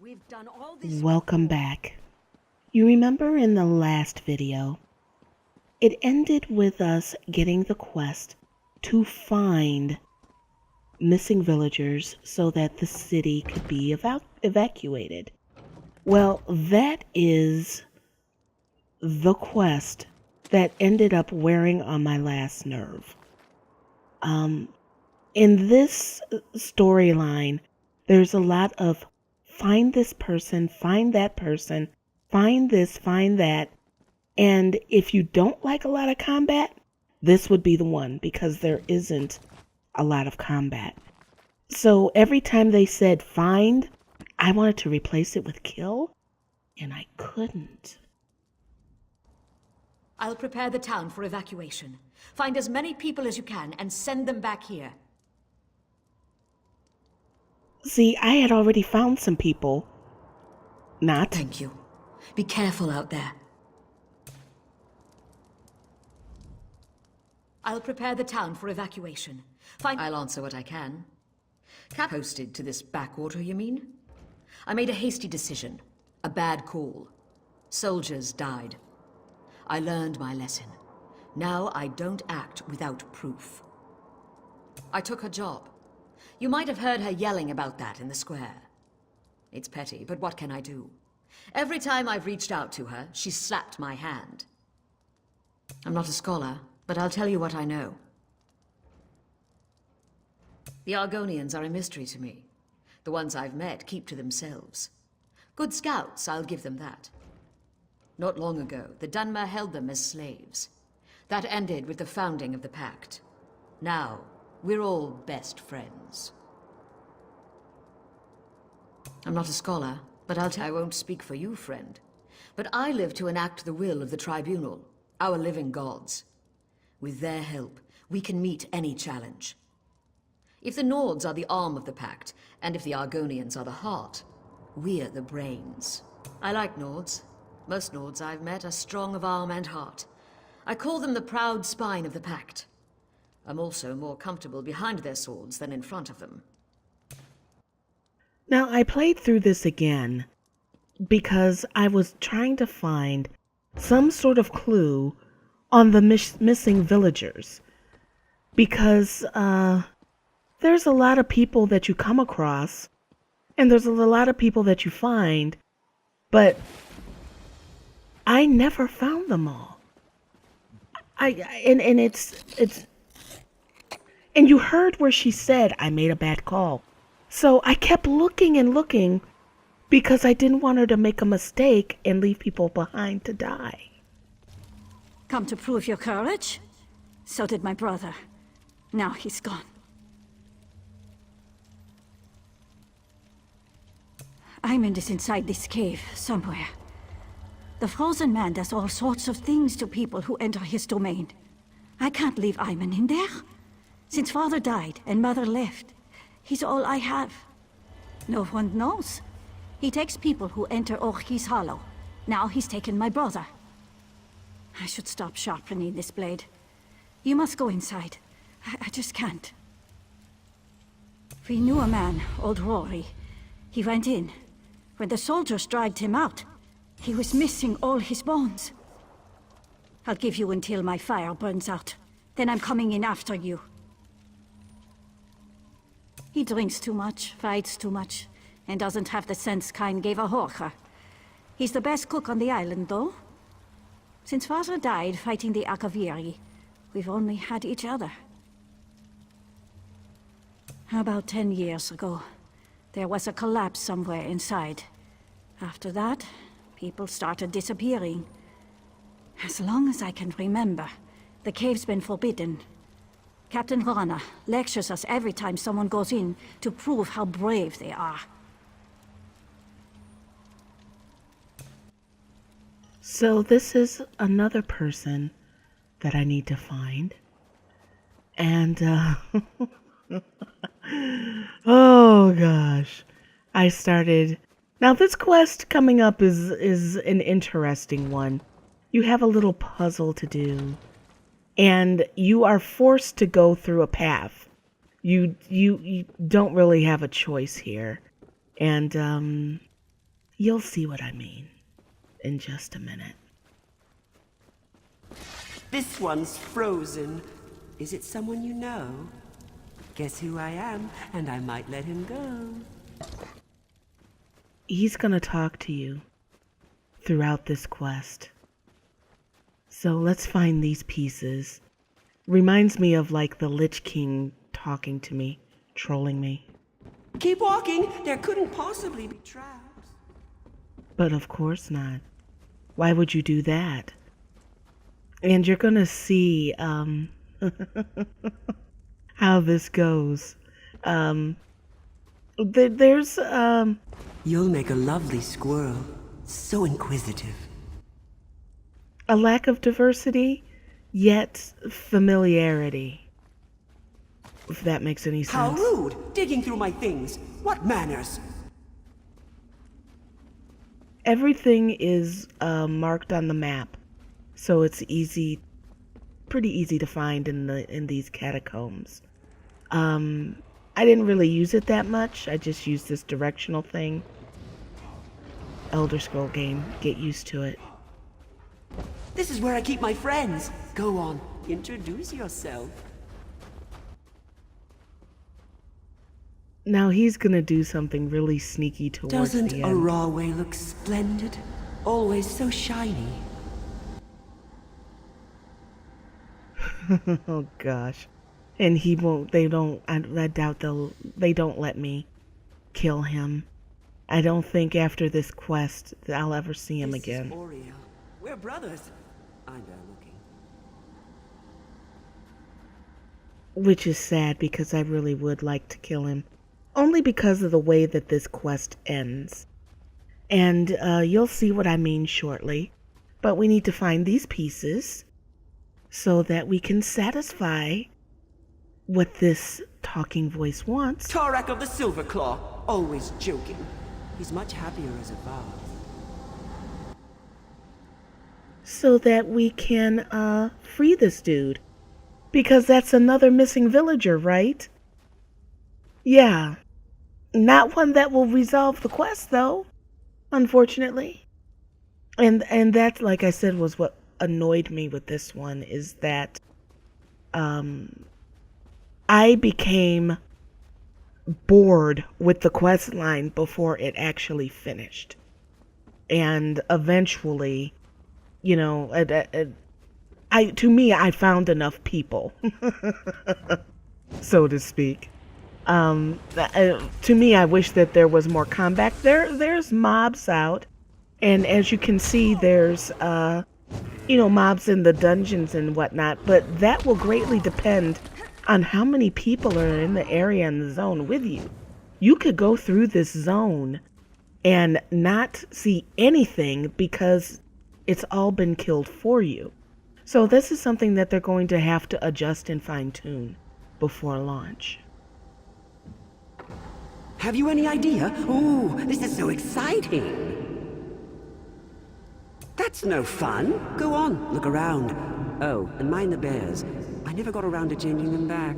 We've done all this. Welcome back. You remember in the last video, it ended with us getting the quest to find missing villagers so that the city could be evacuated. Well, that is the quest that ended up wearing on my last nerve. In this storyline, there's a lot of find this person, find that person, find this, find that. And if you don't like a lot of combat, this would be the one because there isn't a lot of combat. So every time they said find, I wanted to replace it with kill, and I couldn't. I'll prepare the town for evacuation. Find as many people as you can and send them back here. See, I had already found some people. Not. Thank you. Be careful out there. I'll prepare the town for evacuation. I'll answer what I can. Posted to this backwater, you mean? I made a hasty decision. A bad call. Soldiers died. I learned my lesson. Now I don't act without proof. I took her job. You might have heard her yelling about that in the square. It's petty, but what can I do? Every time I've reached out to her, she's slapped my hand. I'm not a scholar, but I'll tell you what I know. The Argonians are a mystery to me. The ones I've met keep to themselves. Good scouts, I'll give them that. Not long ago, the Dunmer held them as slaves. That ended with the founding of the Pact. Now, we're all best friends. I'm not a scholar, but I won't speak for you, friend. But I live to enact the will of the Tribunal, our living gods. With their help, we can meet any challenge. If the Nords are the arm of the Pact, and if the Argonians are the heart, we're the brains. I like Nords. Most Nords I've met are strong of arm and heart. I call them the proud spine of the Pact. I'm also more comfortable behind their swords than in front of them. Now, I played through this again because I was trying to find some sort of clue on the missing villagers. Because there's a lot of people that you come across, and there's a lot of people that you find, but I never found them all. And you heard where she said I made a bad call. So I kept looking and looking because I didn't want her to make a mistake and leave people behind to die. Come to prove your courage? So did my brother. Now he's gone. Ayman is inside this cave, somewhere. The Frozen Man does all sorts of things to people who enter his domain. I can't leave Ayman in there. Since father died and mother left, he's all I have. No one knows. He takes people who enter Orchi's Hollow. Now he's taken my brother. I should stop sharpening this blade. You must go inside. I just can't. We knew a man, old Rory. He went in. When the soldiers dragged him out, he was missing all his bones. I'll give you until my fire burns out. Then I'm coming in after you. He drinks too much, fights too much, and doesn't have the sense Kyne gave a Horker. He's the best cook on the island, though. Since father died fighting the Akaviri, we've only had each other. About 10 years ago, there was a collapse somewhere inside. After that, people started disappearing. As long as I can remember, the cave's been forbidden. Captain Rana lectures us every time someone goes in to prove how brave they are. So this is another person that I need to find. And, oh gosh. I started... Now this quest coming up is an interesting one. You have a little puzzle to do. And you are forced to go through a path. You don't really have a choice here. And You'll see what I mean in just a minute. This one's frozen. Is it someone you know? Guess who I am, and I might let him go. He's gonna talk to you throughout this quest. So let's find these pieces. Reminds me of like the Lich King talking to me, trolling me. Keep walking. There couldn't possibly be traps. But of course not. Why would you do that? And you're gonna see how this goes. There's You'll make a lovely squirrel. So inquisitive. a lack of diversity, yet familiarity. If that makes any sense. How rude! Digging through my things. What manners? Everything is marked on the map, so it's pretty easy to find in these catacombs. I didn't really use it that much. I just used this directional thing. Elder Scroll game, get used to it. This is where I keep my friends. Go on, introduce yourself. Now he's gonna do something really sneaky towards Doesn't the a end. rawway look splendid? Always so shiny. Oh gosh. And he won't, I doubt they don't let me kill him. I don't think after this quest that I'll ever see him This again. is Oriel. We're brothers. I'm better looking. Which is sad because I really would like to kill him. Only because of the way that this quest ends. And you'll see what I mean shortly. But we need to find these pieces so that we can satisfy what this talking voice wants. Tarak of the Silver Claw. Always joking. He's much happier as a Vav. So that we can free this dude. Because that's another missing villager, right? Yeah. Not one that will resolve the quest, though. Unfortunately. And that, like I said, was what annoyed me with this one, is that I became bored with the quest line before it actually finished. And eventually, you know, I found enough people, so to speak. To me, I wish that there was more combat. There's mobs out, and as you can see, there's mobs in the dungeons and whatnot. But that will greatly depend on how many people are in the area and the zone with you. You could go through this zone and not see anything because it's all been killed for you. So this is something that they're going to have to adjust and fine-tune before launch. Have you any idea? Ooh, this is so exciting. That's no fun. Go on, look around. Oh, and mind the bears. I never got around to changing them back.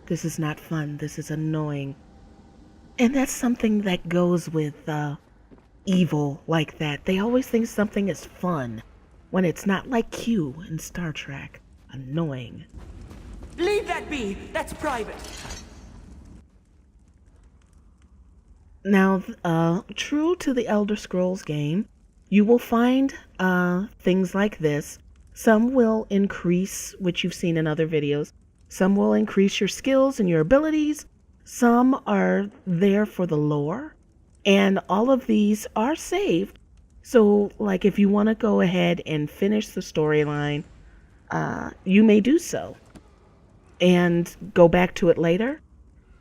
This is not fun. This is annoying. And that's something that goes with evil like that. They always think something is fun when it's not, like Q in Star Trek. Annoying. Leave that be. That's private. Now, true to the Elder Scrolls game, you will find things like this. Some will increase, which you've seen in other videos. Some will increase your skills and your abilities. Some are there for the lore. And all of these are saved. So, like, if you want to go ahead and finish the storyline, you may do so. And go back to it later.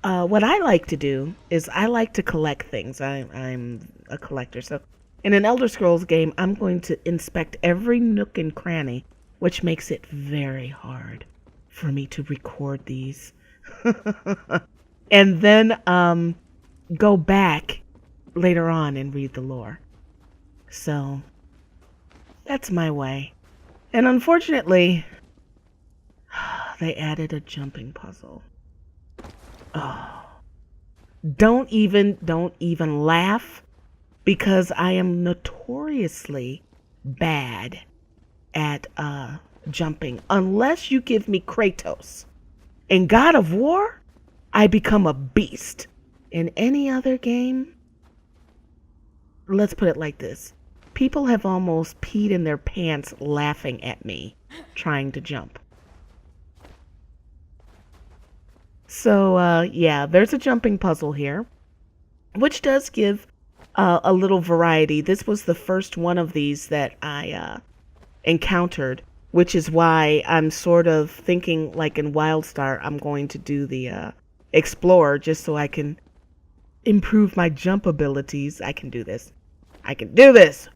What I like to do is I like to collect things. I'm a collector. So in an Elder Scrolls game, I'm going to inspect every nook and cranny, which makes it very hard for me to record these. And then go back later on and read the lore. So that's my way. And unfortunately, they added a jumping puzzle. Oh, Don't even laugh, because I am notoriously bad at jumping. Unless you give me Kratos. In God of War, I become a beast. In any other game, let's put it like this. People have almost peed in their pants laughing at me trying to jump. So, yeah, there's a jumping puzzle here, which does give a little variety. This was the first one of these that I encountered, which is why I'm sort of thinking, like in WildStar, I'm going to do the Explorer just so I can improve my jump abilities. I can do this. I can do this!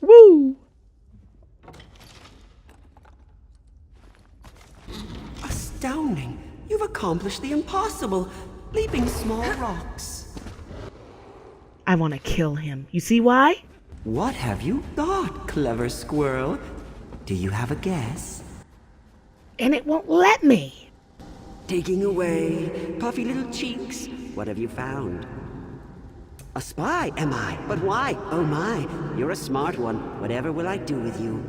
Woo! Astounding! You've accomplished the impossible, leaping small rocks. I want to kill him. You see why? What have you got, clever squirrel? Do you have a guess? And it won't let me. Digging away, puffy little cheeks. What have you found? A spy, am I? But why? Oh my, you're a smart one. Whatever will I do with you?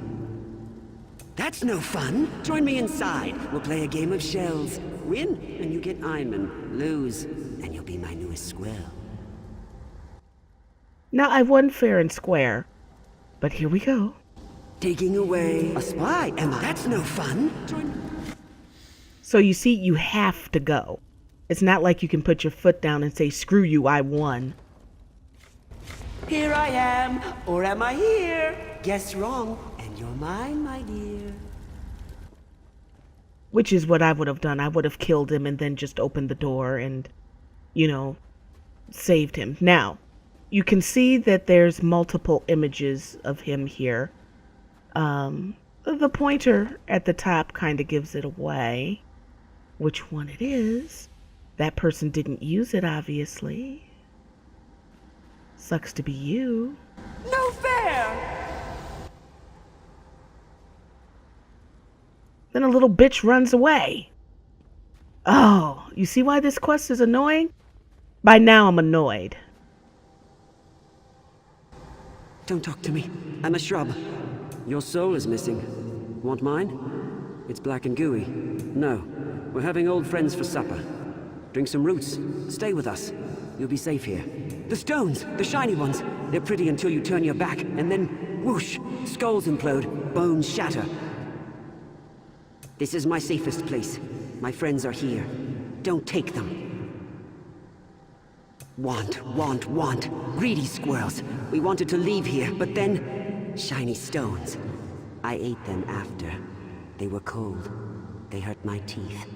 That's no fun. Join me inside. We'll play a game of shells. Win, and you get Iron. Lose, and you'll be my newest squirrel. Now, I won fair and square, but here we go. Digging away. A spy, am I? That's no fun. So you see, you have to go. It's not like you can put your foot down and say, screw you, I won. Here I am, or am I here? Guess wrong, and you're mine, my dear. Which is what I would have done. I would have killed him and then just opened the door and, you know, saved him. Now, you can see that there's multiple images of him here. The pointer at the top kind of gives it away. Which one it is. That person didn't use it, obviously. Sucks to be you. No fair! Then a little bitch runs away. Oh, you see why this quest is annoying? By now I'm annoyed. Don't talk to me. I'm a shrub. Your soul is missing. Want mine? It's black and gooey. No. We're having old friends for supper. Drink some roots. Stay with us. You'll be safe here. The stones! The shiny ones! They're pretty until you turn your back, and then whoosh! Skulls implode, bones shatter. This is my safest place. My friends are here. Don't take them. Want. Greedy squirrels. We wanted to leave here, but then... shiny stones. I ate them after. They were cold. They hurt my teeth.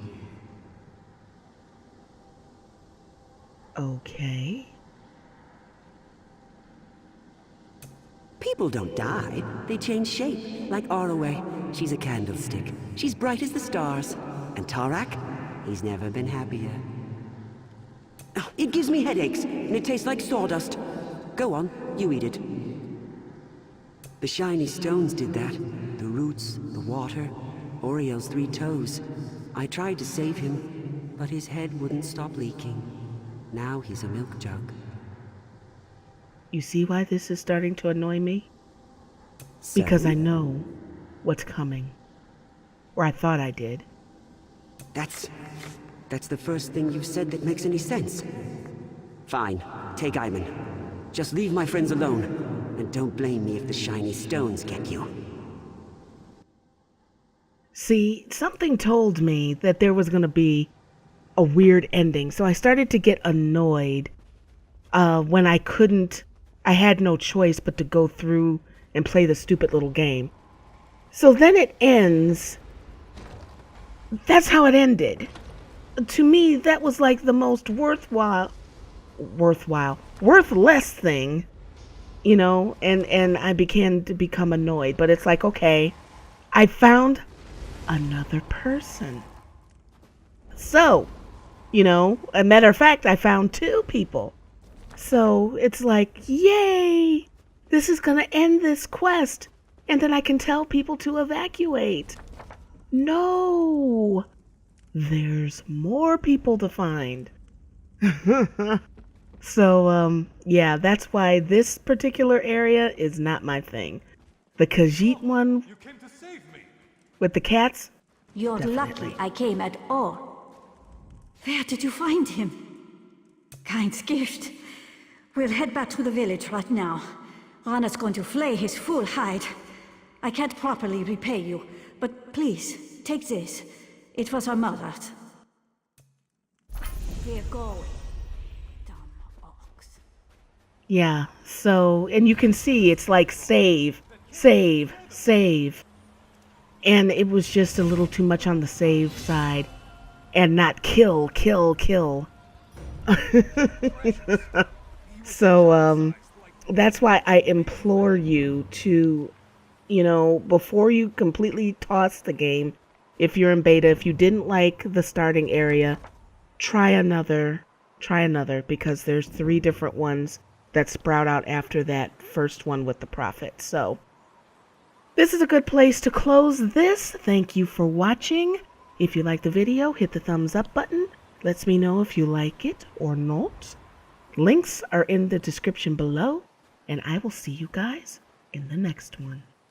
Okay. People don't die. They change shape, like Arroway. She's a candlestick. She's bright as the stars. And Tarak? He's never been happier. Oh, it gives me headaches, and it tastes like sawdust. Go on, you eat it. The shiny stones did that. The roots, the water, Oriel's 3 toes. I tried to save him, but his head wouldn't stop leaking. Now he's a milk jug. You see why this is starting to annoy me? Because I know what's coming. Or I thought I did. That's the first thing you've said that makes any sense. Fine, take Iman. Just leave my friends alone, and don't blame me if the shiny stones get you. See, something told me that there was going to be a weird ending, so I started to get annoyed when I had no choice but to go through and play the stupid little game. So then it ends. That's how it ended. To me, that was like the most worthless thing, you know, and I began to become annoyed. But it's like, okay, I found another person. So, you know, a matter of fact, I found 2 people. So it's like, yay, this is going to end this quest. And then I can tell people to evacuate. No, there's more people to find. So, yeah, that's why this particular area is not my thing. The Khajiit one You came to save me. with the cats, You're Definitely. lucky I came at all. Where did you find him? Kind's gift. We'll head back to the village right now. Rana's going to flay his full hide. I can't properly repay you, but please, take this. It was our mother's. We're going. Dumb ox. yeah. So, and you can see it's like save, save, save. And it was just a little too much on the save side and not kill, kill, kill. So, that's why I implore you to, before you completely toss the game, if you're in beta, if you didn't like the starting area, try another, because there's 3 different ones that sprout out after that first one with the prophet. So this is a good place to close this. Thank you for watching. If you like the video, hit the thumbs up button. Lets me know if you like it or not. Links are in the description below, and I will see you guys in the next one.